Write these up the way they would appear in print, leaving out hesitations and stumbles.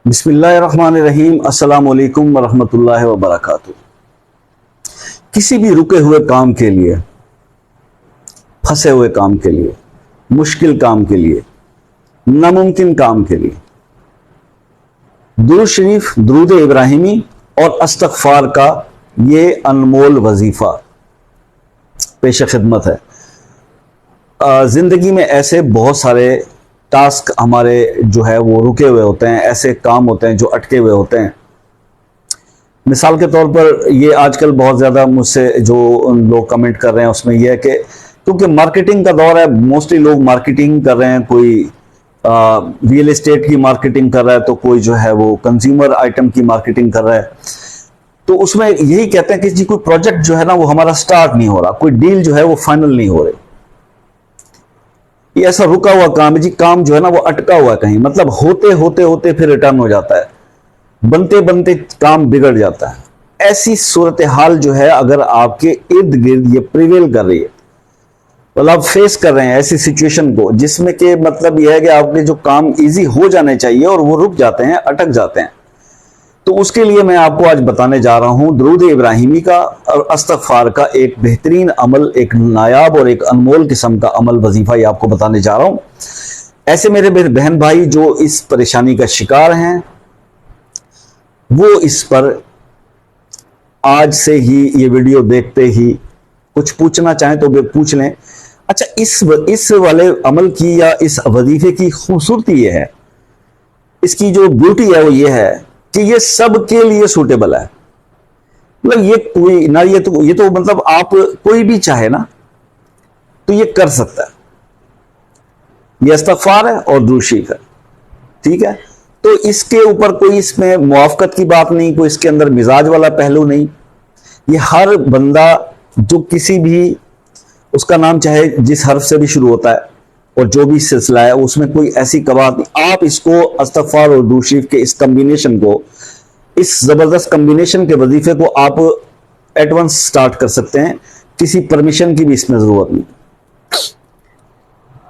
بسم اللہ الرحمن الرحیم۔ السلام علیکم ورحمۃ اللہ وبرکاتہ۔ کسی بھی رکے ہوئے کام کے لیے، پھنسے ہوئے کام کے لیے، مشکل کام کے لیے، ناممکن کام کے لیے درود شریف، درود ابراہیمی اور استغفار کا یہ انمول وظیفہ پیش خدمت ہے۔ زندگی میں ایسے بہت سارے ٹاسک ہمارے جو ہے وہ رکے ہوئے ہوتے ہیں، ایسے کام ہوتے ہیں جو اٹکے ہوئے ہوتے ہیں۔ مثال کے طور پر یہ آج کل بہت زیادہ مجھ سے جو لوگ کمنٹ کر رہے ہیں اس میں یہ ہے کہ کیونکہ مارکیٹنگ کا دور ہے، موسٹلی لوگ مارکیٹنگ کر رہے ہیں، کوئی ریئل اسٹیٹ کی مارکیٹنگ کر رہا ہے تو کوئی جو ہے وہ کنزیومر آئٹم کی مارکیٹنگ کر رہا ہے، تو اس میں یہی کہتے ہیں کہ جی کوئی پروجیکٹ جو ہے نا وہ ہمارا سٹارٹ نہیں ہو رہا، کوئی ڈیل جو ہے وہ فائنل نہیں ہو رہی، یہ ایسا رکا ہوا کام ہے جی، کام جو ہے نا وہ اٹکا ہوا ہے کہیں، مطلب ہوتے ہوتے ہوتے پھر ریٹرن ہو جاتا ہے، بنتے بنتے کام بگڑ جاتا ہے۔ ایسی صورتحال جو ہے اگر آپ کے ارد گرد یہ پریویل کر رہی ہے، تو آپ فیس کر رہے ہیں ایسی سچویشن کو جس میں کہ مطلب یہ ہے کہ آپ کے جو کام ایزی ہو جانے چاہیے اور وہ رک جاتے ہیں، اٹک جاتے ہیں، تو اس کے لیے میں آپ کو آج بتانے جا رہا ہوں درود ابراہیمی کا اور استغفار کا ایک بہترین عمل، ایک نایاب اور ایک انمول قسم کا عمل وظیفہ یہ آپ کو بتانے جا رہا ہوں۔ ایسے میرے بہن بھائی جو اس پریشانی کا شکار ہیں وہ اس پر آج سے ہی یہ ویڈیو دیکھتے ہی کچھ پوچھنا چاہیں تو وہ پوچھ لیں۔ اچھا، اس والے عمل کی یا اس وظیفے کی خوبصورتی یہ ہے، اس کی جو بیوٹی ہے وہ یہ ہے کہ یہ سب کے لیے سوٹیبل ہے، مطلب یہ کوئی نہ یہ تو مطلب آپ کوئی بھی چاہے نا تو یہ کر سکتا ہے۔ یہ استغفار ہے اور درود شریف ہے، ٹھیک ہے، تو اس کے اوپر کوئی اس میں موافقت کی بات نہیں، کوئی اس کے اندر مزاج والا پہلو نہیں، یہ ہر بندہ جو کسی بھی اس کا نام چاہے جس حرف سے بھی شروع ہوتا ہے اور جو بھی سلسلہ ہے اس میں کوئی ایسی بات نہیں، آپ اس کو استغفار اور درود شریف کے اس کمبینیشن کو، اس زبردست کمبینیشن کے وظیفے کو آپ ایٹ ونس سٹارٹ کر سکتے ہیں، کسی پرمیشن کی بھی اس میں ضرورت نہیں۔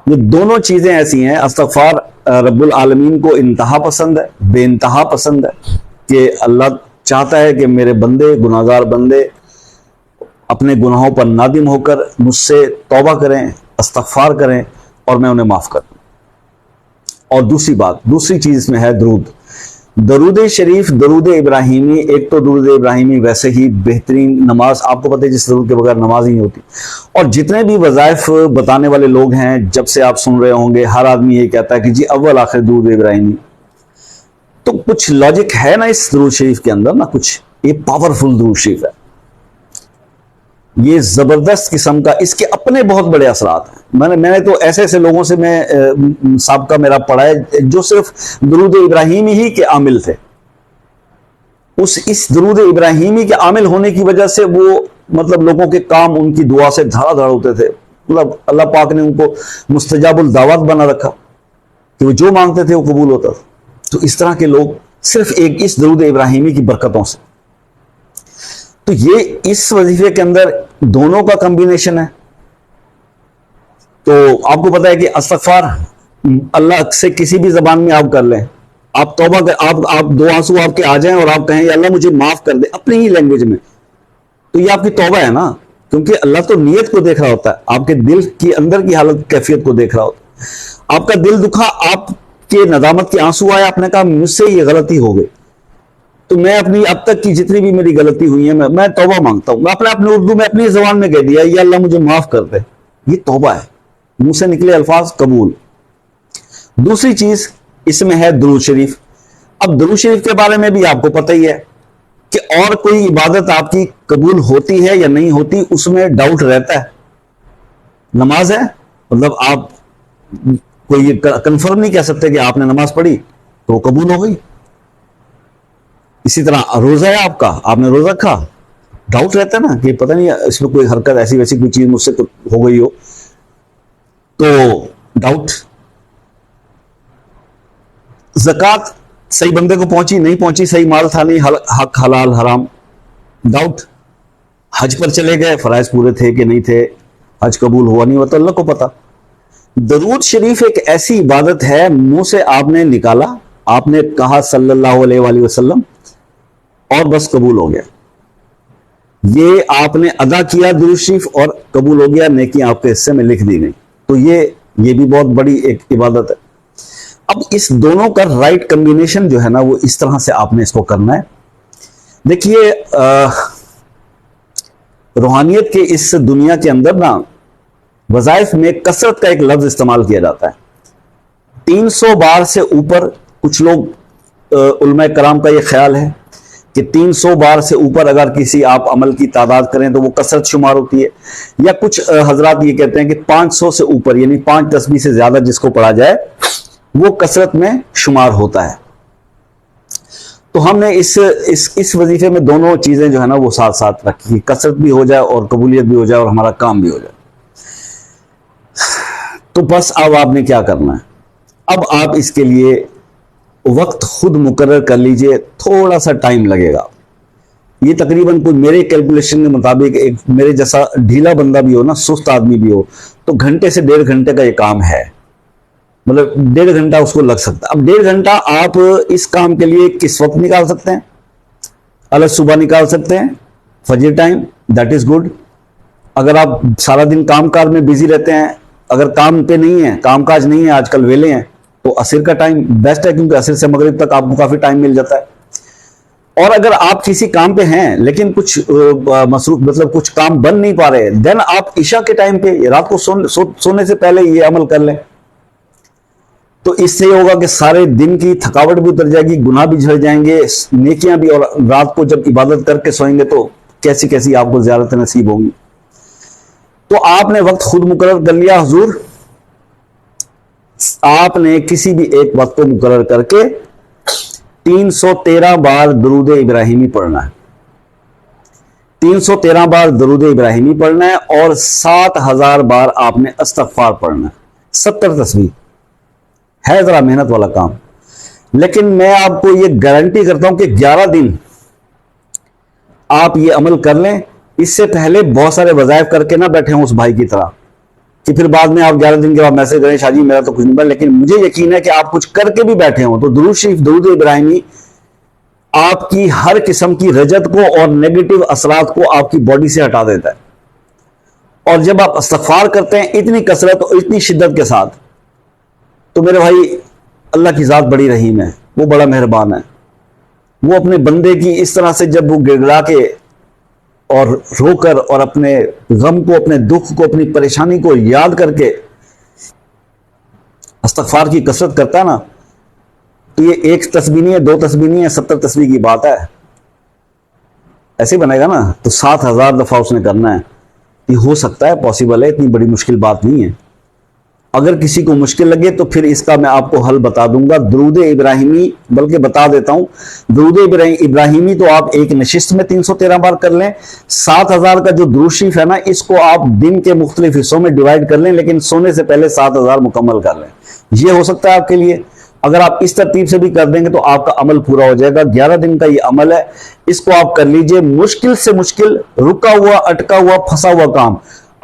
یہ دونوں چیزیں ایسی ہیں، استغفار رب العالمین کو انتہا پسند ہے، بے انتہا پسند ہے، کہ اللہ چاہتا ہے کہ میرے بندے، گناہگار بندے اپنے گناہوں پر نادم ہو کر مجھ سے توبہ کریں، استغفار کریں اور میں انہیں معاف کر دوں۔ اور دوسری چیز اس میں ہے درود شریف، درود ابراہیمی۔ ایک تو درود ابراہیمی ویسے ہی بہترین، نماز آپ کو پتہ ہے جس درود کے بغیر نماز ہی نہیں ہوتی، اور جتنے بھی وظائف بتانے والے لوگ ہیں جب سے آپ سن رہے ہوں گے ہر آدمی یہ کہتا ہے کہ جی اول آخر درود ابراہیمی، تو کچھ لاجک ہے نا اس درود شریف کے اندر، نا کچھ، یہ پاورفل درود شریف ہے، یہ زبردست قسم کا، اس کے اپنے بہت بڑے اثرات ہیں۔ میں نے تو ایسے لوگوں سے میں سابقہ میرا پڑھا ہے جو صرف درود ابراہیمی ہی کے عامل تھے، اس درود ابراہیمی کے عامل ہونے کی وجہ سے وہ مطلب لوگوں کے کام ان کی دعا سے دھڑا دھڑ ہوتے تھے، مطلب اللہ پاک نے ان کو مستجاب الدعوات بنا رکھا کہ وہ جو مانگتے تھے وہ قبول ہوتا تھا۔ تو اس طرح کے لوگ صرف ایک اس درود ابراہیمی کی برکتوں سے، تو یہ اس وظیفے کے اندر دونوں کا کمبینیشن ہے۔ تو آپ کو پتا ہے کہ استغفار اللہ سے کسی بھی زبان میں آپ کر لیں، آپ توبہ کر، آپ دو آنسو آپ کے آ جائیں اور آپ کہیں یا اللہ مجھے معاف کر دے اپنی ہی لینگویج میں، تو یہ آپ کی توبہ ہے نا، کیونکہ اللہ تو نیت کو دیکھ رہا ہوتا ہے، آپ کے دل کی اندر کی حالت کیفیت کو دیکھ رہا ہوتا ہے۔ آپ کا دل دکھا، آپ کے ندامت کے آنسو آئے، آپ نے کہا مجھ سے یہ غلطی ہو گئی، تو میں اپنی اب تک کی جتنی بھی میری غلطی ہوئی ہے میں توبہ مانگتا ہوں، میں اپنے اردو میں اپنی زبان میں کہہ دیا یا اللہ مجھے معاف کر دے، یہ توبہ ہے، منہ سے نکلے الفاظ قبول۔ دوسری چیز اس میں ہے درود شریف۔ اب درود شریف کے بارے میں بھی آپ کو پتہ ہی ہے کہ اور کوئی عبادت آپ کی قبول ہوتی ہے یا نہیں ہوتی اس میں ڈاؤٹ رہتا ہے۔ نماز ہے، مطلب آپ کوئی یہ کنفرم نہیں کہہ سکتے کہ آپ نے نماز پڑھی تو وہ قبول ہو گئی۔ اسی طرح روزہ ہے آپ نے روزہ رکھا، ڈاؤٹ رہتا ہے نا کہ پتہ نہیں اس میں کوئی حرکت ایسی ویسی کوئی چیز مجھ سے ہو گئی ہو، تو ڈاؤٹ۔ زکوٰۃ صحیح بندے کو پہنچی نہیں پہنچی، صحیح مال تھا نہیں، حق حلال حرام، ڈاؤٹ۔ حج پر چلے گئے، فرائض پورے تھے کہ نہیں تھے، حج قبول ہوا نہیں ہوا تو اللہ کو پتا۔ درود شریف ایک ایسی عبادت ہے، منہ سے آپ نے نکالا، آپ نے کہا صلی اللہ علیہ وآلہ وسلم اور بس قبول ہو گیا. یہ آپ نے ادا کیا درود شریف اور قبول ہو گیا, نیکی آپ کے حصے میں لکھ دی گئی. تو یہ بھی بہت بڑی ایک عبادت ہے. اب اس دونوں کا رائٹ کمبینیشن جو ہے نا وہ اس طرح سے آپ نے اس کو کرنا ہے. دیکھیے روحانیت کے اس دنیا کے اندر نا وظائف میں کثرت کا ایک لفظ استعمال کیا جاتا ہے. 300 بار سے اوپر, کچھ لوگ علماء کرام کا یہ خیال ہے کہ 300 بار سے اوپر اگر کسی آپ عمل کی تعداد کریں تو وہ کثرت شمار ہوتی ہے, یا کچھ حضرات یہ کہتے ہیں کہ 500 سے اوپر یعنی 5 تسبیح سے زیادہ جس کو پڑھا جائے وہ کثرت میں شمار ہوتا ہے. تو ہم نے اس وظیفے میں دونوں چیزیں جو ہے نا وہ ساتھ ساتھ رکھی, کثرت بھی ہو جائے اور قبولیت بھی ہو جائے اور ہمارا کام بھی ہو جائے. تو بس اب آپ نے کیا کرنا ہے, اب آپ اس کے لیے وقت خود مقرر کر لیجئے, تھوڑا سا ٹائم لگے گا. یہ تقریباً کوئی میرے کیلکولیشن کے مطابق ایک میرے جیسا ڈھیلا بندہ بھی ہو نا, سست آدمی بھی ہو, تو گھنٹے سے 1.5 گھنٹے کا یہ کام ہے. مطلب 1.5 گھنٹہ اس کو لگ سکتا ہے. اب 1.5 گھنٹہ آپ اس کام کے لیے کس وقت نکال سکتے ہیں؟ الگ صبح نکال سکتے ہیں, فجر ٹائم, دیٹ از گڈ. اگر آپ سارا دن کام کار میں بیزی رہتے ہیں, اگر کام پہ نہیں ہے, کام کاج نہیں ہے, آج کل ویلے ہیں, تو عصر کا ٹائم بیسٹ ہے, کیونکہ عصر سے مغرب تک آپ کو کافی ٹائم مل جاتا ہے. اور اگر آپ کسی کام پہ ہیں لیکن کچھ مصروف مطلب کچھ کام بن نہیں پا رہے, دین آپ عشاء کے ٹائم پہ رات کو سونے سے پہلے یہ عمل کر لیں. تو اس سے یہ ہوگا کہ سارے دن کی تھکاوٹ بھی اتر جائے گی, گناہ بھی جھڑ جائیں گے, نیکیاں بھی, اور رات کو جب عبادت کر کے سوئیں گے تو کیسی کیسی آپ کو زیارتیں نصیب ہوں گی. تو آپ نے وقت خود مقرر کر لیا. حضور آپ نے کسی بھی ایک وقت کو مقرر کر کے 313 بار درود ابراہیمی پڑھنا ہے. 313 بار درود ابراہیمی پڑھنا ہے اور 7000 بار آپ نے استغفار پڑھنا ہے. 70 تسبیح ہے, ذرا محنت والا کام, لیکن میں آپ کو یہ گارنٹی کرتا ہوں کہ 11 دن آپ یہ عمل کر لیں. اس سے پہلے بہت سارے وظائف کر کے نہ بیٹھے ہوں اس بھائی کی طرح کہ پھر بعد میں آپ 11 دن کے بعد میسج کریں شاہ جی میرا تو کچھ نہیں پڑا. لیکن مجھے یقین ہے کہ آپ کچھ کر کے بھی بیٹھے ہوں. تو درود شریف, درود ابراہیمی آپ کی ہر قسم کی رجت کو اور نیگیٹو اثرات کو آپ کی باڈی سے ہٹا دیتا ہے. اور جب آپ استغفار کرتے ہیں اتنی کثرت اور اتنی شدت کے ساتھ, تو میرے بھائی اللہ کی ذات بڑی رحیم ہے, وہ بڑا مہربان ہے. وہ اپنے بندے کی اس طرح سے جب وہ گڑگڑا کے اور رو کر اور اپنے غم کو, اپنے دکھ کو, اپنی پریشانی کو یاد کر کے استغفار کی کثرت کرتا ہے نا, تو یہ 1 تسبیح نہیں ہے, 2 تسبیح نہیں ہے, 70 تسبیح کی بات ہے. ایسے بنے گا نا تو 7000 دفعہ اس نے کرنا ہے. یہ ہو سکتا ہے, پاسبل ہے, اتنی بڑی مشکل بات نہیں ہے. اگر کسی کو مشکل لگے تو پھر اس کا میں آپ کو حل بتا دوں گا. درود ابراہیمی, بلکہ بتا دیتا ہوں, درود ابراہیمی تو آپ ایک نشست میں 313 بار کر لیں. 7000 کا جو درود شریف ہے نا, اس کو آپ دن کے مختلف حصوں میں ڈیوائڈ کر لیں, لیکن سونے سے پہلے 7000 مکمل کر لیں. یہ ہو سکتا ہے آپ کے لیے. اگر آپ اس ترتیب سے بھی کر دیں گے تو آپ کا عمل پورا ہو جائے گا. 11 دن کا یہ عمل ہے, اس کو آپ کر لیجئے. مشکل سے مشکل, رکا ہوا, اٹکا ہوا, پھنسا ہوا کام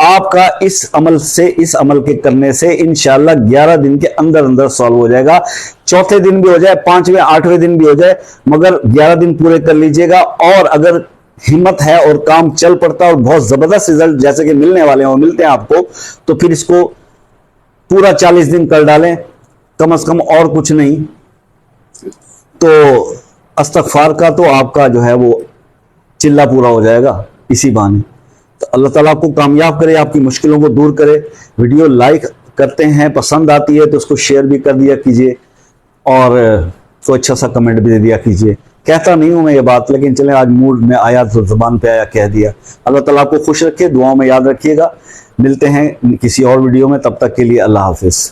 آپ کا اس عمل سے, اس عمل کے کرنے سے انشاءاللہ 11 دن کے اندر اندر سالو ہو جائے گا. چوتھے دن بھی ہو جائے, 5ویں 8ویں دن بھی ہو جائے, مگر 11 دن پورے کر لیجئے گا. اور اگر ہمت ہے اور کام چل پڑتا اور بہت زبردست رزلٹ جیسے کہ ملنے والے ہیں اور ملتے ہیں آپ کو, تو پھر اس کو پورا 40 دن کر ڈالیں کم از کم, اور کچھ نہیں. تو استغفار کا تو آپ کا جو ہے وہ چلہ پورا ہو جائے گا اسی بہانے. تو اللہ تعالیٰ آپ کو کامیاب کرے, آپ کی مشکلوں کو دور کرے. ویڈیو لائک کرتے ہیں, پسند آتی ہے تو اس کو شیئر بھی کر دیا کیجئے, اور کوئی اچھا سا کمنٹ بھی دے دیا کیجئے. کہتا نہیں ہوں میں یہ بات, لیکن چلیں آج موڈ میں آیا تو زبان پہ آیا, کہہ دیا. اللہ تعالیٰ آپ کو خوش رکھے, دعاؤں میں یاد رکھیے گا. ملتے ہیں کسی اور ویڈیو میں, تب تک کے لیے اللہ حافظ.